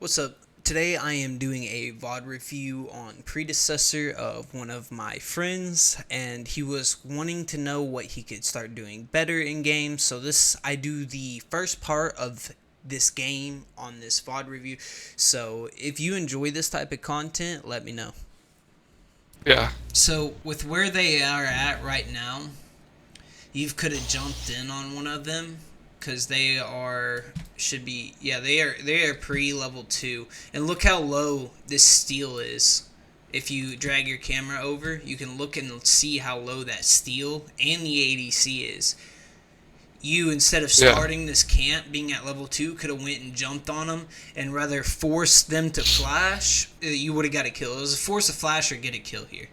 What's up? Today I am doing a VOD review on Predecessor of one of my friends, and he was wanting to know what he could start doing better in games. So I do the first part of this game on this VOD review. So if you enjoy this type of content, let me know. Yeah. So with where they are at right now, you could have jumped in on one of them because they are pre-level 2, and look how low this steel is. If you drag your camera over, you can look and see how low that steel and the ADC is. You, instead of Yeah. starting this camp being at level 2, could have went and jumped on them and rather forced them to flash. You would have got a kill. It was a force a flash or get a kill here.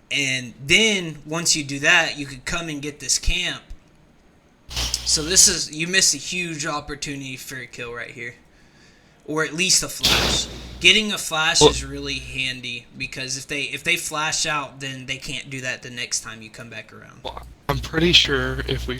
And then once you do that, you could come and get this camp. So you miss a huge opportunity for a kill right here, or at least a flash. Getting a flash Well, is really handy because if they flash out, then they can't do that the next time you come back around. I'm pretty sure if you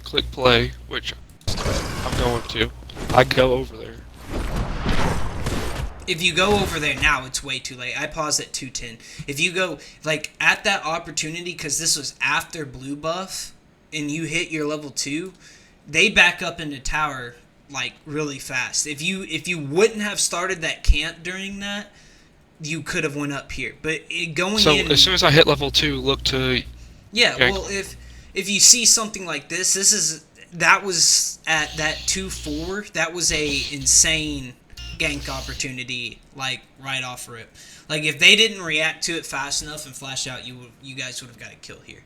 click play, which I'm going to, I go over there. If you go over there now, it's way too late. I paused at 210. If you go at that opportunity, because this was after blue buff, and you hit your level 2, they back up into tower really fast. If you wouldn't have started that camp during that, you could have went up here. But going So in, as soon as I hit level 2, look to yeah. yank. Well, if you see something like this, that was at that 2-4. That was a insane gank opportunity, right off rip. If they didn't react to it fast enough and flash out, you guys would have got a kill here.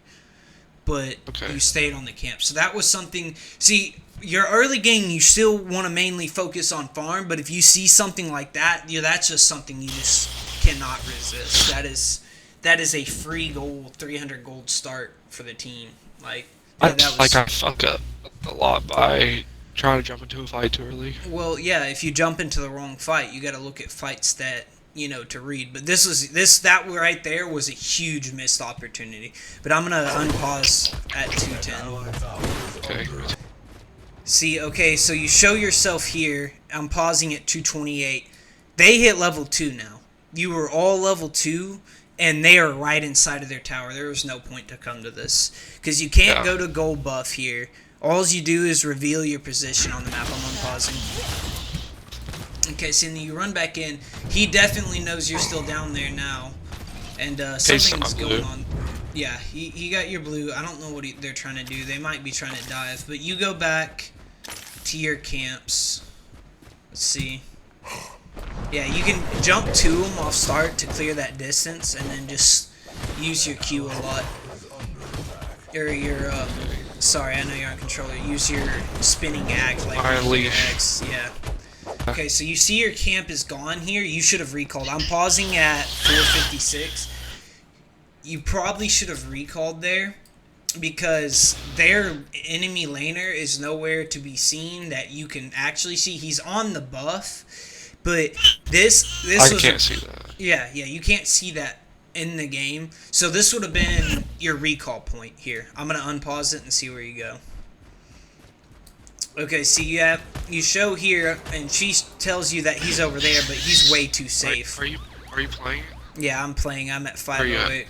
But Okay. you stayed on the camp. So that was something. See, your early game, you still want to mainly focus on farm, but if you see something like that, that's just something you just cannot resist. That is a free gold, 300 gold start for the team. I That like was. I fuck up a lot by trying to jump into a fight too early. Well, yeah, if you jump into the wrong fight, you got to look at fight stat, to read. But that right there was a huge missed opportunity. But I'm gonna unpause at 210. Okay. See, okay, so you show yourself here. I'm pausing at 228. They hit level 2 now. You were all level 2, and they are right inside of their tower. There was no point to come to this. Because you can't Yeah. go to gold buff here. All you do is reveal your position on the map. I'm unpausing. Okay, so then you run back in. He definitely knows you're still down there now. And something's going on. Yeah, he got your blue. I don't know what they're trying to do. They might be trying to dive. But you go back to your camps. Let's see. Yeah, you can jump to them off start to clear that distance, and then just use your Q a lot. Or your, sorry, I know you're on controller. Use your spinning axe, Iron leash. X. Yeah. Okay, so you see your camp is gone here. You should have recalled. I'm pausing at 456. You probably should have recalled there, because their enemy laner is nowhere to be seen that you can actually see. He's on the buff, but this I was can't see that. yeah, you can't see that in the game. So this would have been your recall point here. I'm gonna unpause it and see where you go. Okay, see, you show here, and she tells you that he's over there, but he's way too safe. Are you playing? Yeah, I'm playing. I'm at Where you at? 508.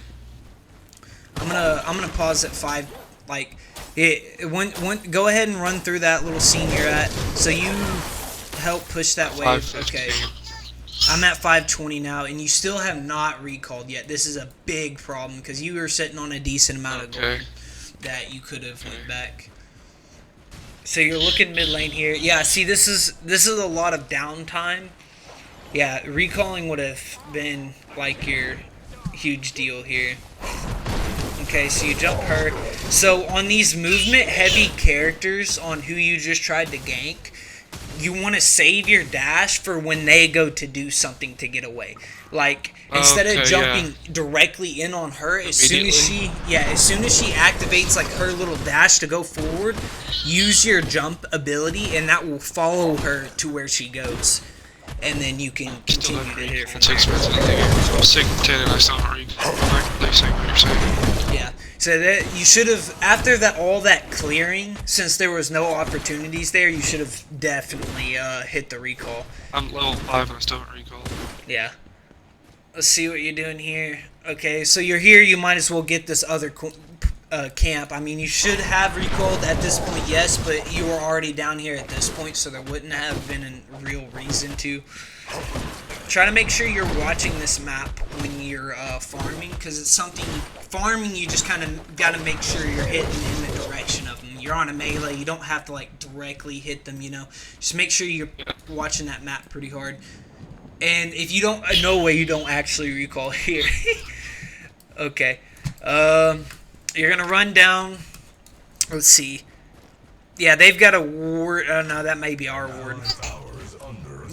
I'm gonna pause at 5. Go ahead and run through that little scene you're at. So you help push that wave. 5:15. Okay. I'm at 520 now, and you still have not recalled yet. This is a big problem because you were sitting on a decent amount of Okay. gold that you could have went back. So you're looking mid lane here. Yeah, see, this is a lot of downtime. Yeah, recalling would have been your huge deal here. Okay, so you jump her. So on these movement heavy characters on who you just tried to gank, you want to save your dash for when they go to do something to get away. Instead of Okay, jumping directly in on her, as soon as she Immediately. activates her little dash to go forward, use your jump ability, and that will follow her to where she goes. And then you can Still continue haven't to hit her recalled from 6 there. minutes in the game. I'm 6:10 and I still haven't recalled. Replacing what you're saying. Yeah. So that you should have, after that all that clearing, since there was no opportunities there, you should have definitely hit the recall. I'm level 5 and I still haven't recall. Yeah. Let's see what you're doing here. Okay, so you're here. You might as well get this other camp. I mean, you should have recalled at this point, yes, but you were already down here at this point, so there wouldn't have been a real reason to. Try to make sure you're watching this map when you're farming, because it's something, farming, you just kind of got to make sure you're hitting in the direction of them. You're on a melee, you don't have to like directly hit them, you know. Just make sure you're watching that map pretty hard. And if you don't, no way you don't actually recall here. Okay. You're going to run down. Let's see. Yeah, they've got a ward. No, that may be our ward.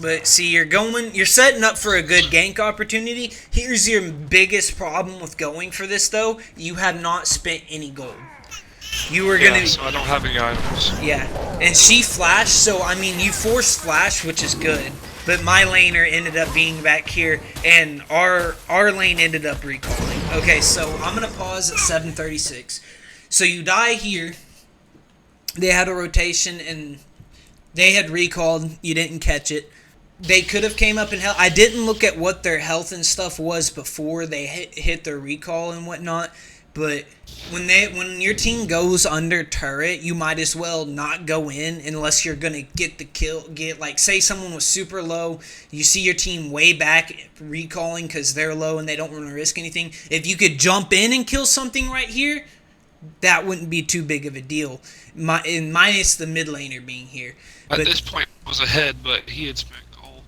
But see, you're setting up for a good gank opportunity. Here's your biggest problem with going for this, though. You have not spent any gold. You were gonna. So I don't have any items. Yeah, and she flashed, so I mean, you forced flash, which is good. But my laner ended up being back here, and our lane ended up recalling. Okay, so I'm gonna pause at 7:36. So you die here. They had a rotation, and they had recalled. You didn't catch it. They could have came up and helped. I didn't look at what their health and stuff was before they hit their recall and whatnot. But when your team goes under turret, you might as well not go in unless you're gonna get the kill. Like, say someone was super low, you see your team way back recalling because they're low and they don't want to risk anything. If you could jump in and kill something right here, that wouldn't be too big of a deal. Minus the mid laner being here. At this point, I was ahead, but he had spent gold.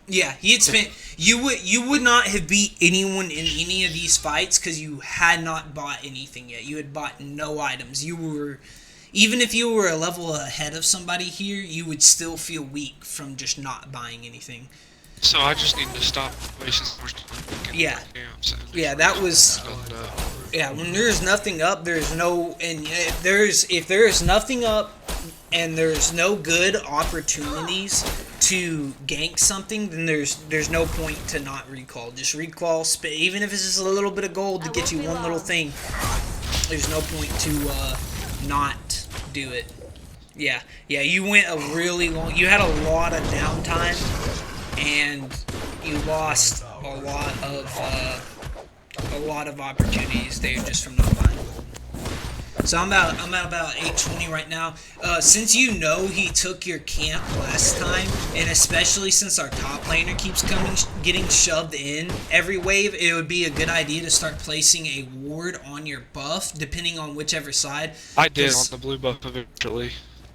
Yeah, he had spent. You would not have beat anyone in any of these fights because you had not bought anything yet. You had bought no items. You were, even if you were a level ahead of somebody here, you would still feel weak from just not buying anything. So I just need to stop wasting more time. Yeah. Yeah, that was. Yeah, when there's nothing up, there's no, and if there's nothing up, and there's no good opportunities to gank something, then there's no point to not recall. Just recall, even if it's just a little bit of gold to get you one little thing. There's no point to not do it. Yeah, you went a really long. You had a lot of downtime, and you lost a lot of opportunities there just from not buying. So I'm at about 820 right now. Since you know he took your camp last time, and especially since our top laner keeps getting shoved in every wave, it would be a good idea to start placing a ward on your buff, depending on whichever side. I did on the blue buff eventually.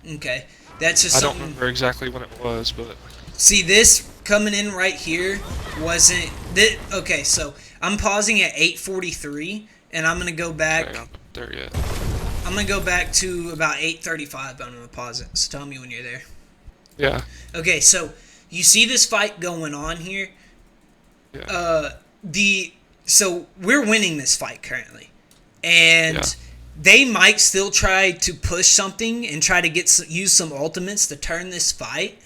Okay, that's just I something. don't remember exactly when it was, but see, this coming in right here wasn't. Okay, so I'm pausing at 8:43, and I'm gonna go back. Okay, I'm not there yet. I'm going to go back to about 8:35, but I'm going to pause it. So tell me when you're there. Yeah. Okay, so you see this fight going on here? Yeah. So we're winning this fight currently. And they might still try to push something and try to use some ultimates to turn this fight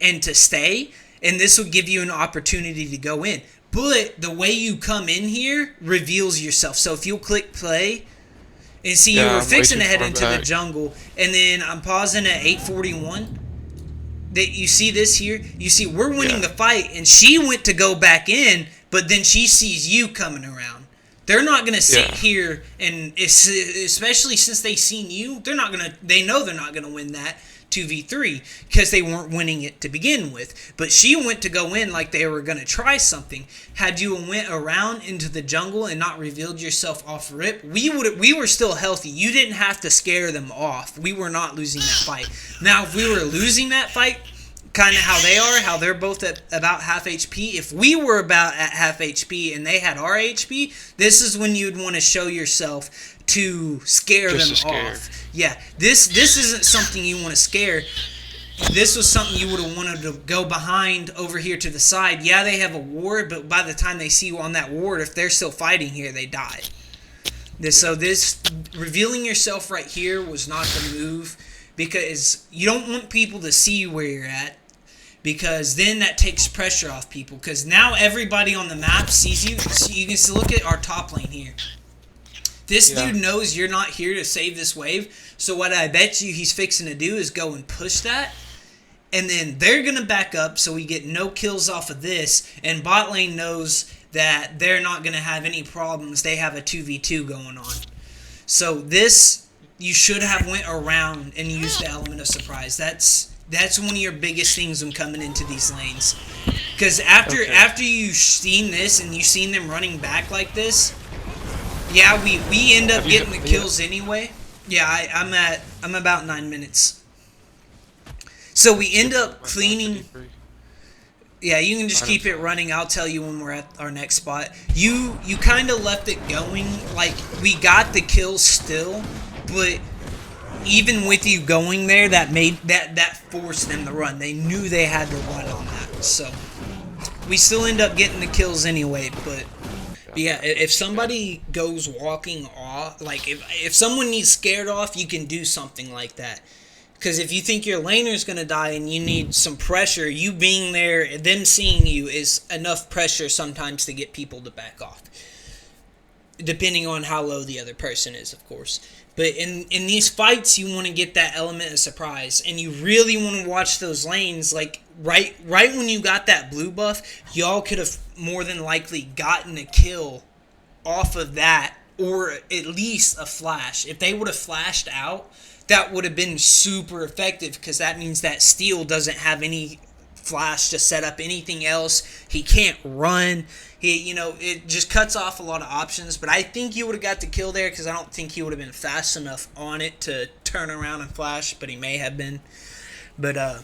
and to stay. And this will give you an opportunity to go in. But the way you come in here reveals yourself. So if you'll click play... And see, you were fixing to head into the jungle, and then I'm pausing at 8:41. That you see this here? You see, we're winning the fight, and she went to go back in, but then she sees you coming around. They're not gonna sit here, and especially since they seen you, they're not gonna. They know they're not gonna win that 2v3 because they weren't winning it to begin with. But she went to go in like they were gonna try something. Had you went around into the jungle and not revealed yourself off rip, we were still healthy. You didn't have to scare them off. We were not losing that fight. Now, if we were losing that fight, kind of how they're both at about half HP. If we were about at half HP and they had our HP, this is when you'd want to show yourself to scare them off. Yeah, this isn't something you want to scare. This was something you would have wanted to go behind over here to the side. Yeah, they have a ward, but by the time they see you on that ward, if they're still fighting here, they die. So this revealing yourself right here was not the move, because you don't want people to see where you're at, because then that takes pressure off people, because now everybody on the map sees you. So you can look at our top lane here. This dude knows you're not here to save this wave, so what I bet you he's fixing to do is go and push that, and then they're going to back up so we get no kills off of this, and bot lane knows that they're not going to have any problems. They have a 2v2 going on. So this, you should have went around and used the element of surprise. That's one of your biggest things when coming into these lanes. Because after you've seen this and you've seen them running back like this, yeah, we end up getting the kills anyway. Yeah, I'm about 9 minutes. So we end up cleaning. Yeah, you can just keep it running. I'll tell you when we're at our next spot. You kind of left it going. Like, we got the kills still, but even with you going there, that forced them to run. They knew they had to run on that. So we still end up getting the kills anyway, but yeah, if somebody goes walking off, like if someone needs scared off, you can do something like that. Because if you think your laner's going to die and you need some pressure, you being there, them seeing you is enough pressure sometimes to get people to back off. Depending on how low the other person is, of course. But in these fights, you want to get that element of surprise. And you really want to watch those lanes. Like, right when you got that blue buff, y'all could have more than likely gotten a kill off of that. Or at least a flash. If they would have flashed out, that would have been super effective. Because that means that Steel doesn't have any flash to set up anything else. He can't run. It just cuts off a lot of options. But I think you would have got the kill there because I don't think he would have been fast enough on it to turn around and flash. But he may have been. But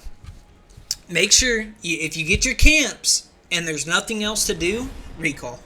make sure if you get your camps and there's nothing else to do, recall.